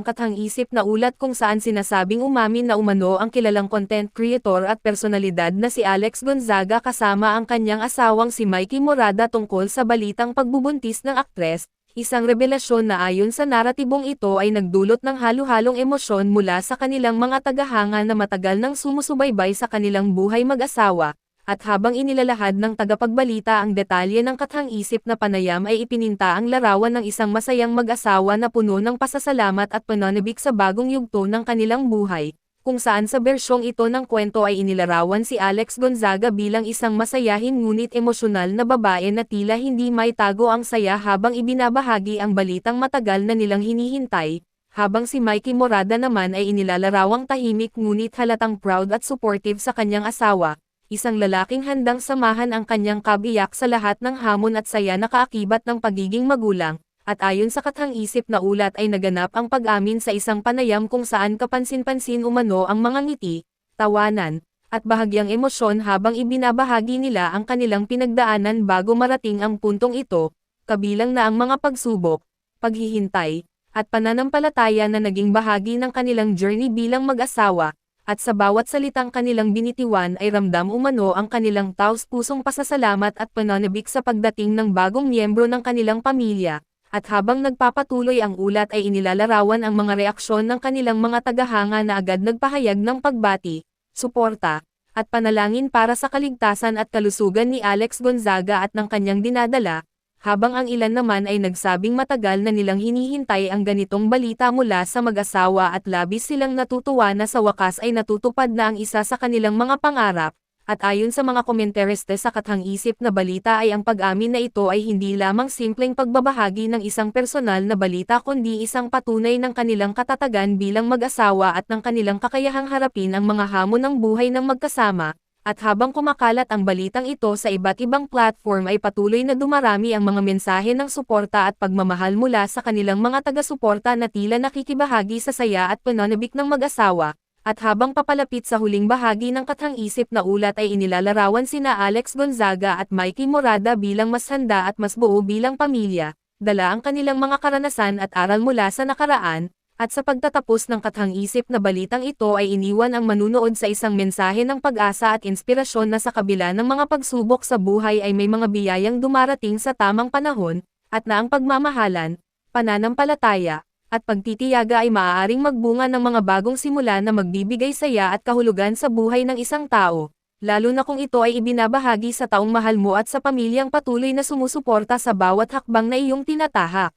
kathang-isip na ulat kung saan sinasabing umamin na umano ang kilalang content creator at personalidad na si Alex Gonzaga kasama ang kanyang asawang si Mikey Morada tungkol sa balitang pagbubuntis ng aktres, isang revelasyon na ayon sa naratibong ito ay nagdulot ng halo-halong emosyon mula sa kanilang mga tagahanga na matagal nang sumusubaybay sa kanilang buhay mag-asawa. At habang inilalahad ng tagapagbalita ang detalye ng kathang-isip na panayam ay ipininta ang larawan ng isang masayang mag-asawa na puno ng pasasalamat at pananabik sa bagong yugto ng kanilang buhay, kung saan sa bersyong ito ng kwento ay inilarawan si Alex Gonzaga bilang isang masayahin ngunit emosyonal na babae na tila hindi maitago ang saya habang ibinabahagi ang balitang matagal na nilang hinihintay, habang si Mikey Morada naman ay inilalarawang tahimik ngunit halatang proud at supportive sa kanyang asawa. Isang lalaking handang samahan ang kanyang kabiyak sa lahat ng hamon at saya na kaakibat ng pagiging magulang, at ayon sa kathang-isip na ulat ay naganap ang pag-amin sa isang panayam kung saan kapansin-pansin umano ang mga ngiti, tawanan, at bahagyang emosyon habang ibinabahagi nila ang kanilang pinagdaanan bago marating ang puntong ito, kabilang na ang mga pagsubok, paghihintay, at pananampalataya na naging bahagi ng kanilang journey bilang mag-asawa. At sa bawat salitang kanilang binitiwan ay ramdam umano ang kanilang taos-pusong pasasalamat at pananabik sa pagdating ng bagong miyembro ng kanilang pamilya. At habang nagpapatuloy ang ulat ay inilalarawan ang mga reaksyon ng kanilang mga tagahanga na agad nagpahayag ng pagbati, suporta, at panalangin para sa kaligtasan at kalusugan ni Alex Gonzaga at ng kanyang dinadala, habang ang ilan naman ay nagsabing matagal na nilang hinihintay ang ganitong balita mula sa mag-asawa at labis silang natutuwa na sa wakas ay natutupad na ang isa sa kanilang mga pangarap, at ayon sa mga komentariste sa kathang-isip na balita ay ang pag-amin na ito ay hindi lamang simpleng pagbabahagi ng isang personal na balita kundi isang patunay ng kanilang katatagan bilang mag-asawa at ng kanilang kakayahang harapin ang mga hamon ng buhay ng magkasama. At habang kumakalat ang balitang ito sa iba't ibang platform ay patuloy na dumarami ang mga mensahe ng suporta at pagmamahal mula sa kanilang mga taga-suporta na tila nakikibahagi sa saya at pananabik ng mag-asawa. At habang papalapit sa huling bahagi ng kathang-isip na ulat ay inilalarawan sina Alex Gonzaga at Mikey Morada bilang mas handa at mas buo bilang pamilya, dala ang kanilang mga karanasan at aral mula sa nakaraan. At sa pagtatapos ng kathang-isip na balitang ito ay iniwan ang manunood sa isang mensahe ng pag-asa at inspirasyon na sa kabila ng mga pagsubok sa buhay ay may mga biyayang dumarating sa tamang panahon, at na ang pagmamahalan, pananampalataya, at pagtitiyaga ay maaaring magbunga ng mga bagong simula na magbibigay saya at kahulugan sa buhay ng isang tao, lalo na kung ito ay ibinabahagi sa taong mahal mo at sa pamilyang patuloy na sumusuporta sa bawat hakbang na iyong tinatahak.